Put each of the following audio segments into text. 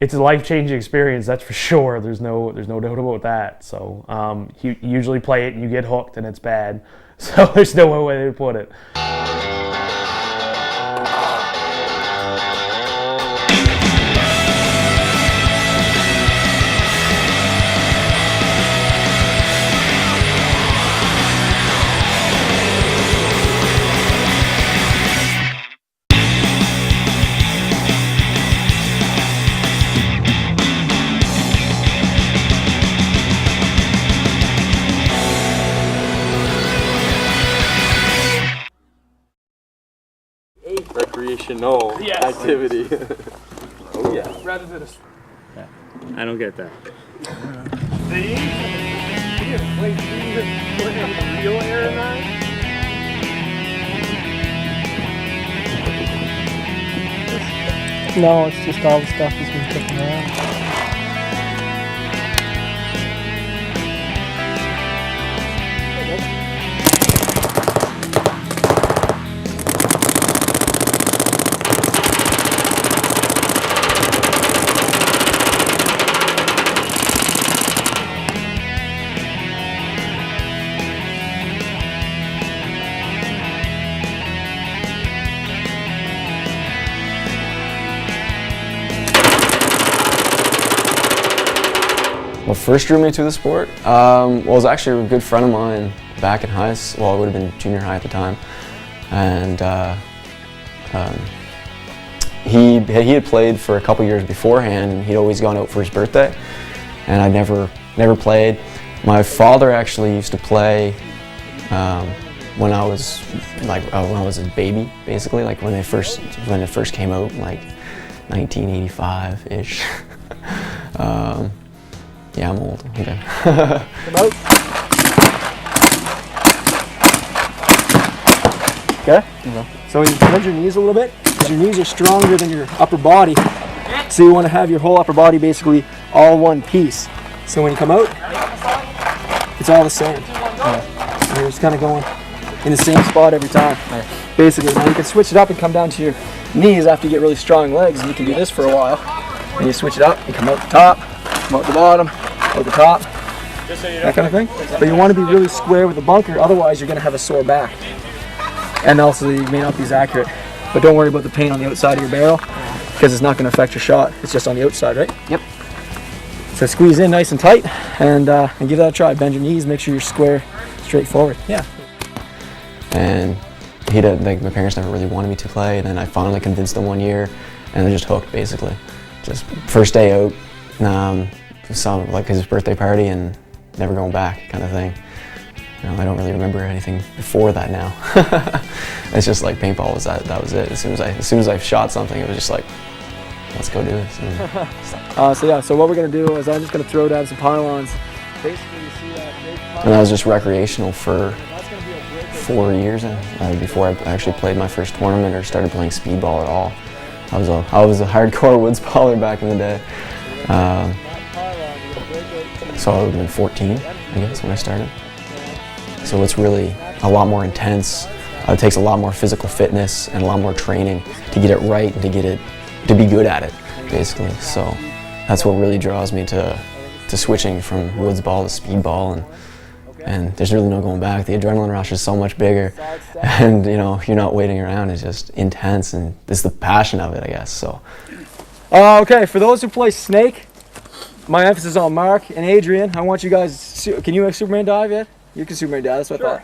it's a life-changing experience, that's for sure. There's no doubt about that. So you usually play it and you get hooked and it's bad. So there's no other way to put it. Recreational activity. Oh yeah. Rather than a... Yeah. I don't get that. See? Wait, you even put any real air in that? No, it's just all the stuff that's been kicking around. What first drew me to the sport? Well, it was actually a good friend of mine back in high school. Well, it would have been junior high at the time, and he had played for a couple years beforehand, and he'd always gone out for his birthday, and I never played. My father actually used to play when I was a baby, basically, like when it first came out, like 1985-ish. Yeah, I'm old. Okay. Come out. Okay? So you bend your knees a little bit, because your knees are stronger than your upper body. So you want to have your whole upper body basically all one piece. So when you come out, it's all the same. So you're just kind of going in the same spot every time. Basically, now you can switch it up and come down to your knees after you get really strong legs, and you can do this for a while. And you switch it up, you come out the top, come out the bottom, out the top, that kind of thing. But you want to be really square with the bunker, otherwise you're going to have a sore back. And also you may not be as accurate. But don't worry about the paint on the outside of your barrel, because it's not going to affect your shot. It's just on the outside, right? Yep. So squeeze in nice and tight, and give that a try. Bend your knees, make sure you're square, straight forward. Yeah. And my parents never really wanted me to play, and then I finally convinced them one year, and I just hooked, basically. Just first day out, saw like his birthday party and never going back, kind of thing. You know, I don't really remember anything before that now. It's just like paintball was that was it. As soon as I shot something, it was just like, let's go do this. So what we're gonna do is I'm just gonna throw down some pylons. Basically, you see that big pylon. And I was just recreational for 4 years before I actually played my first tournament or started playing speedball at all. I was a hardcore woods baller back in the day. So I would have been 14, I guess, when I started. So it's really a lot more intense. It takes a lot more physical fitness and a lot more training to get it right and to be good at it, basically. So that's what really draws me to switching from woods ball to speedball, and there's really no going back. The adrenaline rush is so much bigger, and you know, you're not waiting around. It's just intense, and it's the passion of it, I guess. So. Okay, for those who play Snake, my emphasis on Mark and Adrian. I want you guys. Can you Superman dive yet? You can Superman dive. That's what I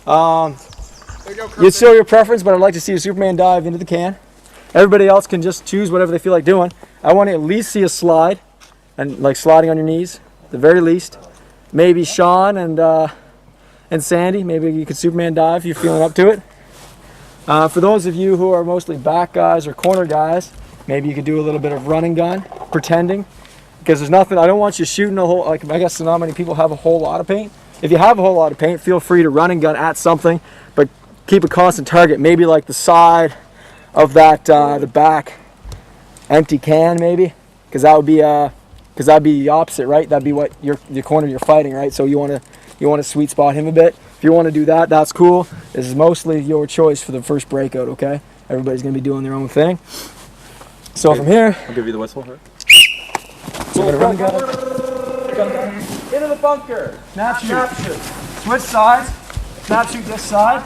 thought. It's still your preference, but I'd like to see a Superman dive into the can. Everybody else can just choose whatever they feel like doing. I want to at least see a slide, and like sliding on your knees, at the very least. Maybe Sean and Sandy. Maybe you could Superman dive if you're feeling up to it. For those of you who are mostly back guys or corner guys, maybe you could do a little bit of run and gun, pretending. Because there's nothing, I don't want you shooting a whole, like I guess not many people have a whole lot of paint. If you have a whole lot of paint, feel free to run and gun at something, but keep a constant target, maybe like the side of that, the back empty can maybe, because that'd be the opposite, right? That'd be what your corner you're fighting, right? So you want to sweet spot him a bit. If you want to do that, that's cool. This is mostly your choice for the first breakout, okay? Everybody's gonna be doing their own thing. So from here, I'll give you the whistle. So we're gonna run gun down. Into the bunker. Snap shoot. Switch sides. Snap shoot this side.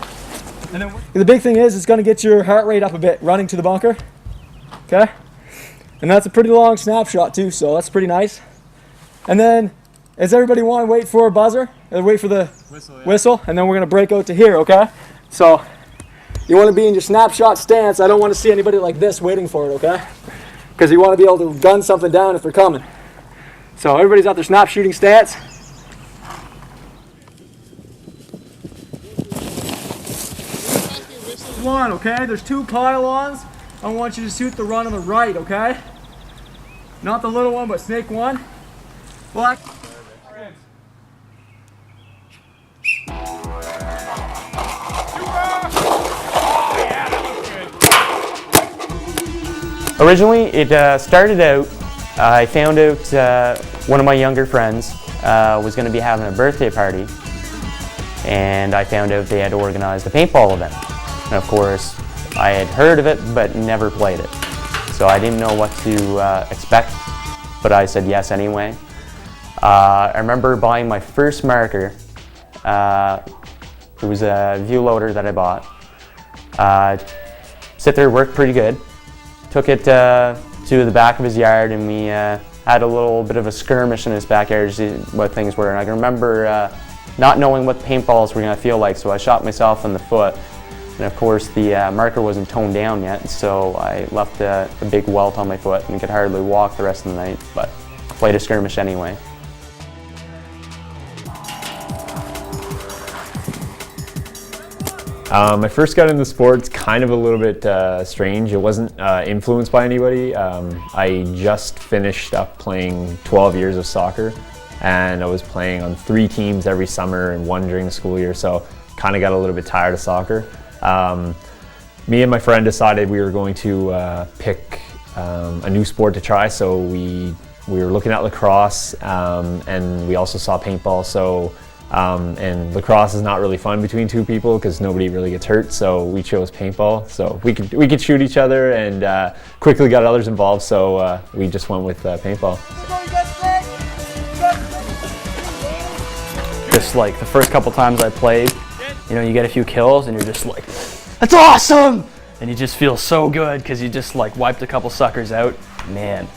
And then the big thing is it's gonna get your heart rate up a bit running to the bunker. Okay? And that's a pretty long snapshot too, so that's pretty nice. And then, does everybody want to wait for a buzzer? Or wait for the whistle, and then we're gonna break out to here, okay? So, you want to be in your snapshot stance. I don't want to see anybody like this waiting for it, okay? Because you want to be able to gun something down if they're coming. So everybody's at their snap shooting stance. One, okay? There's 2 pylons. I want you to shoot the run on the right, okay? Not the little one, but snake 1. Black. Originally, it started out, I found out one of my younger friends was going to be having a birthday party, and I found out they had organized a paintball event. And of course, I had heard of it, but never played it. So I didn't know what to expect, but I said yes anyway. I remember buying my first marker. It was a view loader that I bought. Sit there, worked pretty good. Took it to the back of his yard, and we had a little bit of a skirmish in his backyard to see what things were. And I can remember not knowing what paintballs were going to feel like, so I shot myself in the foot. And of course, the marker wasn't toned down yet, so I left a big welt on my foot and could hardly walk the rest of the night, but played a skirmish anyway. I first got into sports kind of a little bit strange. It wasn't influenced by anybody. I just finished up playing 12 years of soccer, and I was playing on 3 teams every summer and 1 during the school year, so kind of got a little bit tired of soccer. Me and my friend decided we were going to pick a new sport to try, so we were looking at lacrosse, and we also saw paintball. So and lacrosse is not really fun between 2 people because nobody really gets hurt, so we chose paintball. So we could shoot each other, and quickly got others involved, so we just went with paintball. Just like the first couple times I played, you know, you get a few kills and you're just like, that's awesome! And you just feel so good because you just like wiped a couple suckers out. Man,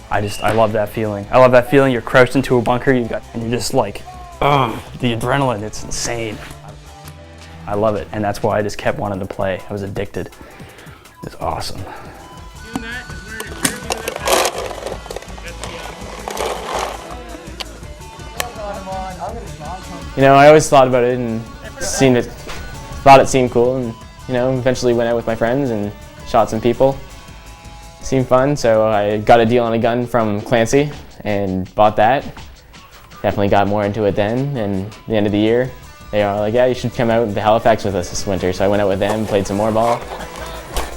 I love that feeling. I love that feeling. You're crouched into a bunker, and you're just like, the adrenaline, it's insane. I love it, and that's why I just kept wanting to play. I was addicted. It's awesome. You know, I always thought about it and thought it seemed cool, and you know, eventually went out with my friends and shot some people. Seemed fun, so I got a deal on a gun from Clancy and bought that. Definitely got more into it then, and at the end of the year, they are like, yeah, you should come out to Halifax with us this winter. So I went out with them, played some more ball,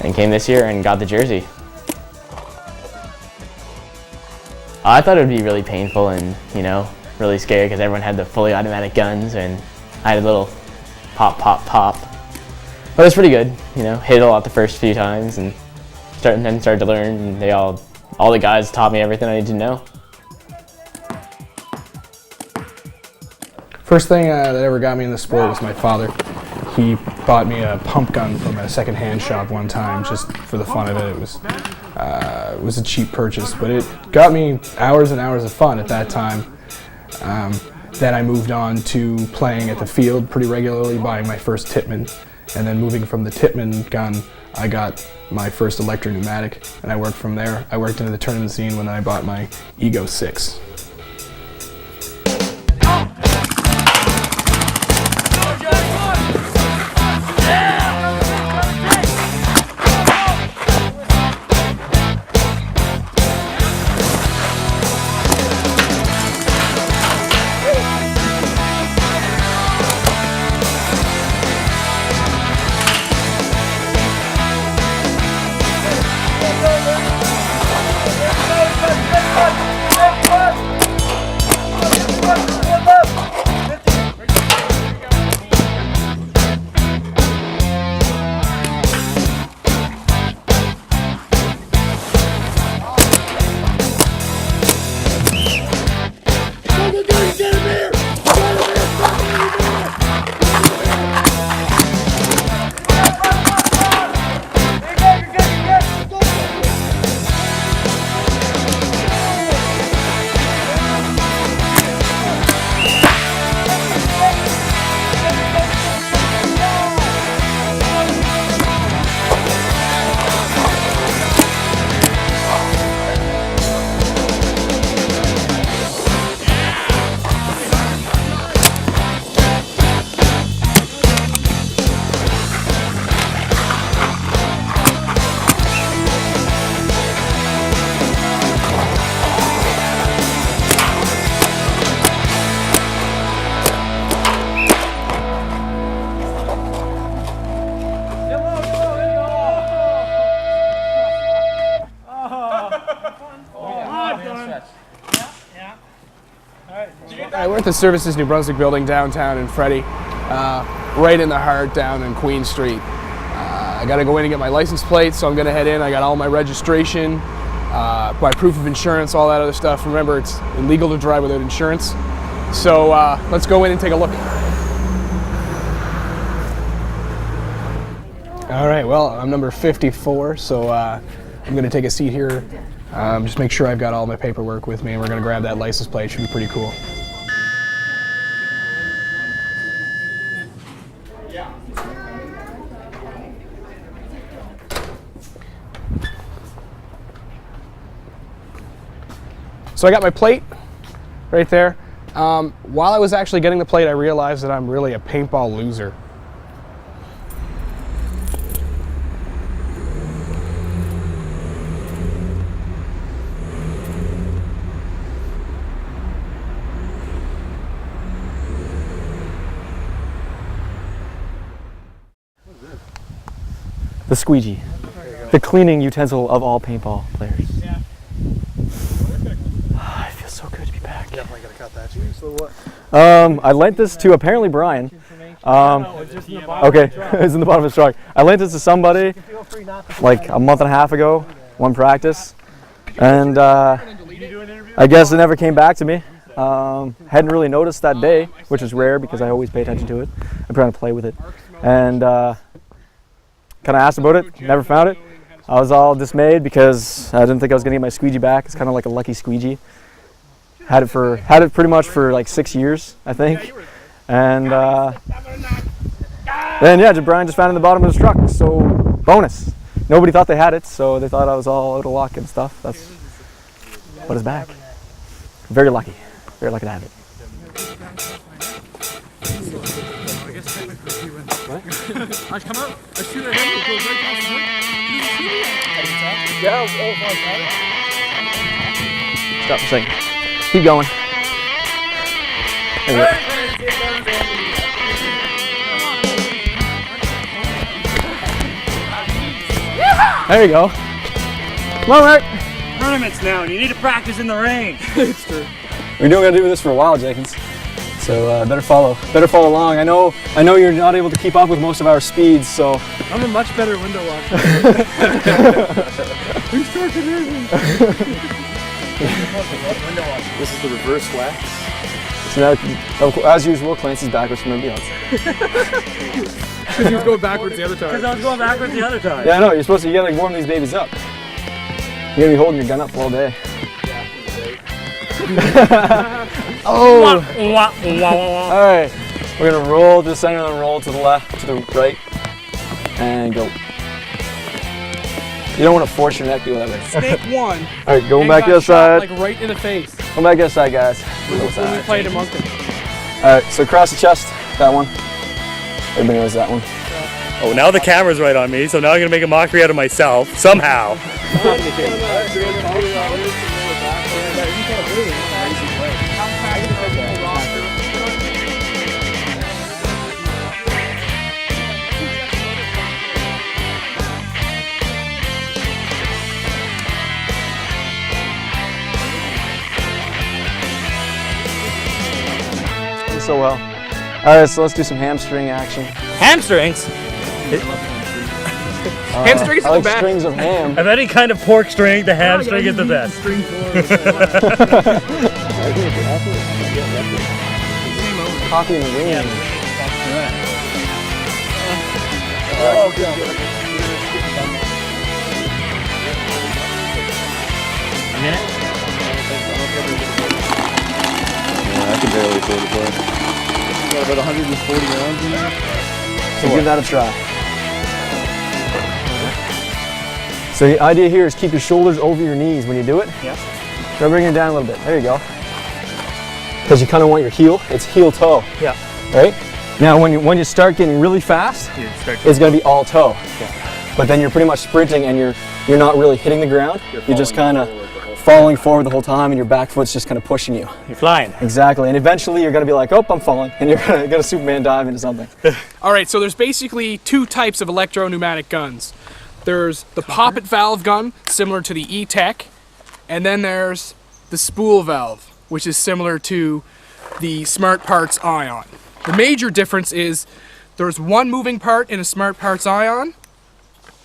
and came this year and got the jersey. I thought it would be really painful and, you know, really scary because everyone had the fully automatic guns, and I had a little pop, pop, pop. But it was pretty good, you know, hit a lot the first few times and then started to learn, and all the guys taught me everything I needed to know. First thing that ever got me in the sport was my father. He bought me a pump gun from a second-hand shop one time just for the fun of it. It was a cheap purchase, but it got me hours and hours of fun at that time. Then I moved on to playing at the field pretty regularly, buying my first Tippmann, and then moving from the Tippmann gun, I got my first electro-pneumatic, and I worked from there. I worked into the tournament scene when I bought my Ego 6. We're at the Services New Brunswick building downtown in Freddie, right in the heart down in Queen Street. I got to go in and get my license plate, so I'm going to head in. I got all my registration, my proof of insurance, all that other stuff. Remember, it's illegal to drive without insurance. So let's go in and take a look. All right, well, I'm number 54, so I'm going to take a seat here. Just make sure I've got all my paperwork with me, and we're going to grab that license plate. It should be pretty cool. So I got my plate right there. While I was actually getting the plate, I realized that I'm really a paintball loser. The squeegee. The cleaning utensil of all paintball players. Yeah. It feels so good to be back. Definitely gotta cut that. So what? I lent this to apparently Brian. Okay, it's in the bottom of his truck. I lent this to somebody like a month and a half ago, one practice, and I guess it never came back to me. Hadn't really noticed that day, which is rare because I always pay attention to it. I'm trying to play with it, and kind of asked about it, never found it. I was all dismayed because I didn't think I was gonna get my squeegee back. It's kind of like a lucky squeegee. Had it pretty much for like 6 years, I think. And then yeah, Brian just found it in the bottom of his truck. So bonus. Nobody thought they had it, so they thought I was all out of luck and stuff. That's what is back. Very lucky to have it. I come out, I shoot at him, it goes right past him. Yeah, Stop for a second. Keep going. There you go. Come on, Mark. Tournaments now, and you need to practice in the rain. It's true. We're going to do this for a while, Jenkins. So better follow along. I know you're not able to keep up with most of our speeds, so I'm a much better window washer. Who's torquing in? This is the reverse wax. So now, as usual, Clancy's backwards from everybody else. Because you was going backwards the other time. Because I was going backwards the other time. Yeah, I know. You gotta warm these babies up. You're gonna be holding your gun up all day. Oh! Alright, we're gonna roll to the center and then roll to the left, to the right, and go. You don't want to force your neck to go that way. Snake one. Alright, going back the other side. Like right in the face. Come back the other side, guys. When we played a Moncton. Alright, so across the chest, that one. Everybody knows that one. Oh, now the camera's right on me, so now I'm gonna make a mockery out of myself, somehow. So well. Alright, so let's do some hamstring action. Hamstrings? Hamstrings I like bad. strings of ham. Of any kind of pork string, the hamstring is the best. Coffee in the ring. I can barely hold the play. Got about 140 rounds in there. So give that a try. So the idea here is keep your shoulders over your knees when you do it. Yeah. Try bringing it down a little bit. There you go. Because you kind of want your heel. It's heel toe. Yeah. Right? Now when you start getting really fast, it's going to be all toe. Yeah. But then you're pretty much sprinting and you're not really hitting the ground. You're just kind of falling forward the whole time and your back foot's just kind of pushing you. You're flying. Exactly. And eventually you're going to be like, oh, I'm falling. And you're going to Superman dive into something. All right, so there's basically two types of electro-pneumatic guns. There's the poppet valve gun, similar to the E-Tech, And then there's the spool valve, which is similar to the Smart Parts Ion. The major difference is there's one moving part in a Smart Parts Ion.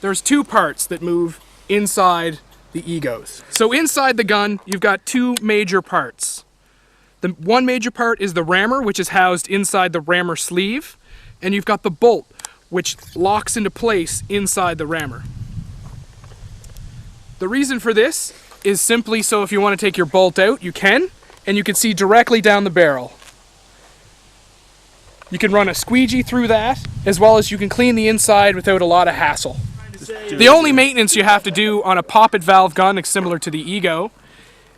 There's two parts that move inside the egos. So inside the gun, you've got two major parts. The one major part is the rammer, which is housed inside the rammer sleeve, and you've got the bolt, which locks into place inside the rammer. The reason for this is simply so if you want to take your bolt out, you can, and you can see directly down the barrel. You can run a squeegee through that, as well as you can clean the inside without a lot of hassle. The only maintenance you have to do on a poppet valve gun, similar to the Ego,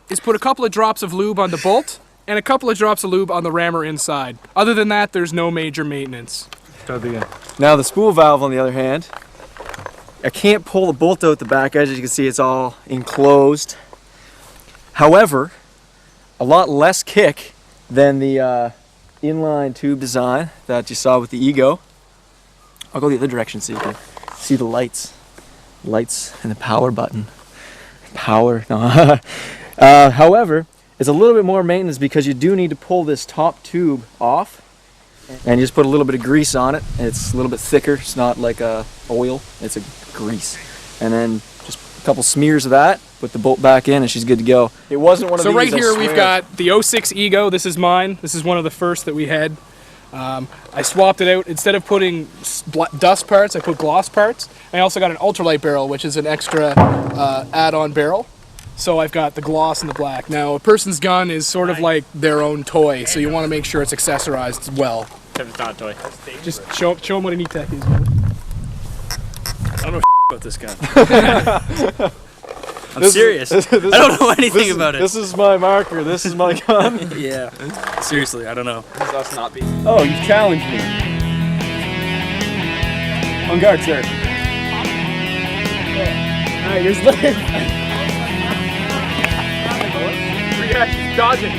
is put a couple of drops of lube on the bolt and a couple of drops of lube on the rammer inside. Other than that, there's no major maintenance. Now the spool valve, on the other hand, I can't pull the bolt out the back edge. As you can see, it's all enclosed. However, a lot less kick than the inline tube design that you saw with the Ego. I'll go the other direction so you can see the lights and the power button. Power, no. However, it's a little bit more maintenance because you do need to pull this top tube off, and you just put a little bit of grease on it. It's a little bit thicker. It's not like a oil, it's a grease. And then just a couple smears of that, put the bolt back in, and she's good to go. It wasn't one of these. So right here we've got the 06 Ego. This is mine. This is one of the first that we had. I swapped it out. Instead of putting dust parts, I put gloss parts. I also got an ultralight barrel, which is an extra add-on barrel. So I've got the gloss and the black. Now, a person's gun is sort of like their own toy, so you want to make sure it's accessorized well. Except it's not a toy. Just show them what a neat tech is. I don't know about this gun. I'm serious. I don't know anything about it. This is my marker. This is my gun. Yeah. Seriously, I don't know. This is us not being. Oh, you've challenged me. On guard, sir. Alright, you're slipping. Reaction, dodging.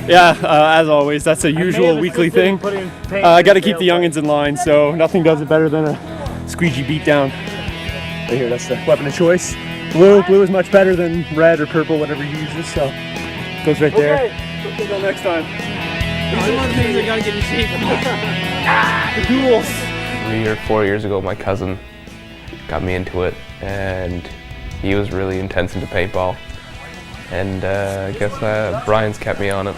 Yeah, as always, that's a usual weekly thing. I got to keep the youngins in line, so nothing does it better than a squeegee beatdown. Right here, that's the weapon of choice. Blue is much better than red or purple, whatever you use, so it goes right there. Until next time. These are one of the things I gotta get in shape. The duels. 3 or 4 years ago, my cousin got me into it, and he was really intense into paintball. And I guess Brian's kept me on it,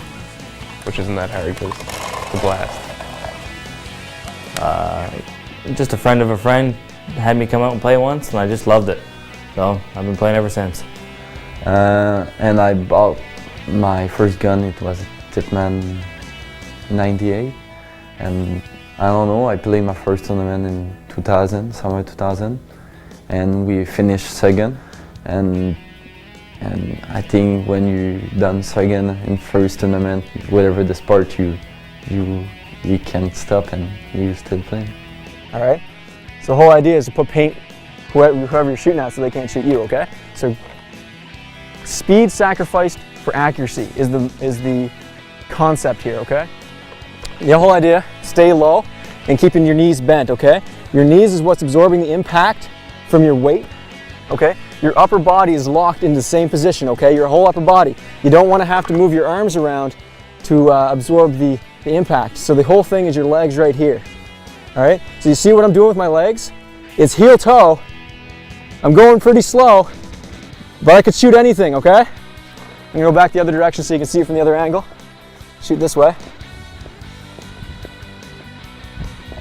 which isn't that hard because it's a blast. Just a friend of a friend had me come out and play once, and I just loved it. So I've been playing ever since. And I bought my first gun. It was a Tipman 98, and I don't know, I played my first tournament in 2000, summer 2000, and we finished second. And I think when you done second in first tournament, whatever the sport, you can't stop and you still playing. All right. So the whole idea is to put paint whoever you're shooting at so they can't shoot you. Okay. So speed sacrificed for accuracy is the concept here. Okay. The whole idea: stay low and keeping your knees bent. Okay. Your knees is what's absorbing the impact from your weight. Okay. Your upper body is locked into the same position, okay? Your whole upper body. You don't want to have to move your arms around to absorb the impact. So the whole thing is your legs right here, all right? So you see what I'm doing with my legs? It's heel toe. I'm going pretty slow, but I could shoot anything, okay? I'm gonna go back the other direction so you can see it from the other angle. Shoot this way.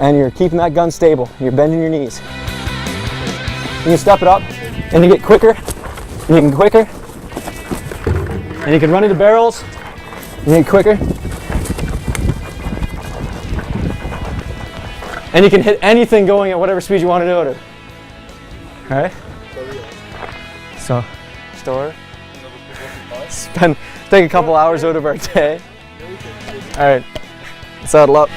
And you're keeping that gun stable. You're bending your knees. You can step it up. And you get quicker, and you can quicker, and you can run into barrels, and you get quicker. And you can hit anything going at whatever speed you want to do it at. Alright? So, store. Take a couple hours out of our day. Alright, saddle up.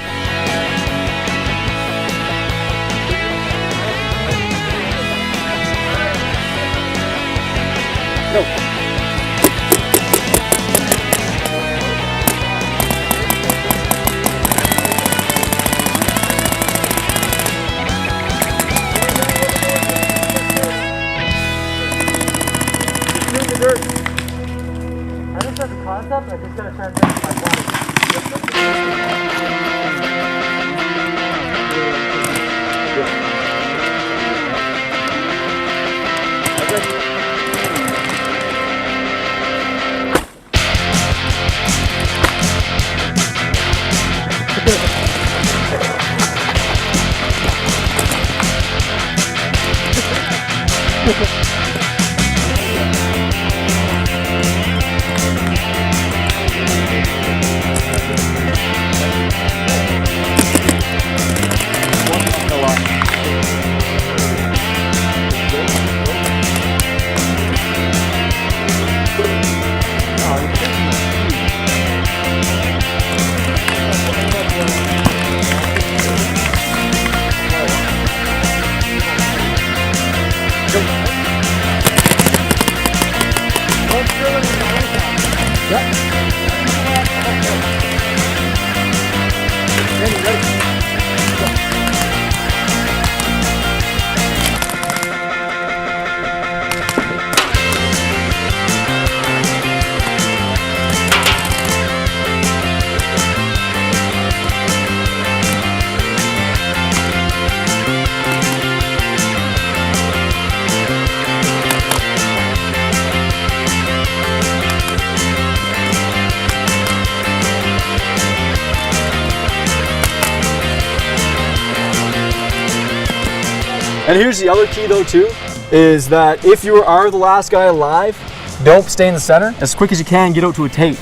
And here's the other key though too, is that if you are the last guy alive, don't stay in the center. As quick as you can, get out to a tape.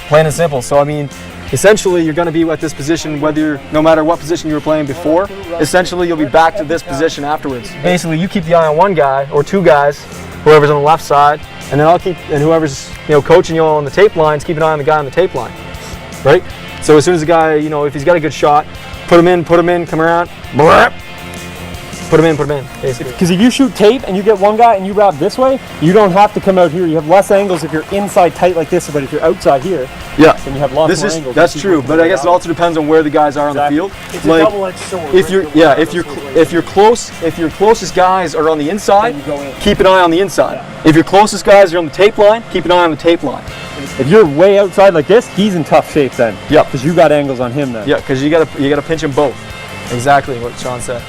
Plain and simple. So I mean, essentially you're going to be at this position no matter what position you were playing before, essentially you'll be back to this position afterwards. Basically you keep the eye on one guy or two guys, whoever's on the left side, and then and whoever's coaching you on the tape lines, keep an eye on the guy on the tape line, right? So as soon as the guy, if he's got a good shot, put him in, come around, put him in, basically. Because if you shoot tape and you get one guy and you wrap this way, you don't have to come out here. You have less angles if you're inside tight like this, but if you're outside here, then you have lots more angles. That's true, but I guess it also depends on where the guys are on the field. It's a double-edged sword. If your closest guys are on the inside, keep an eye on the inside. If your closest guys are on the tape line, keep an eye on the tape line. If you're way outside like this, he's in tough shape then. Yeah, because you got angles on him then. Yeah, because you gotta pinch them both. Exactly what Sean said.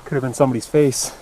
Could have been somebody's face.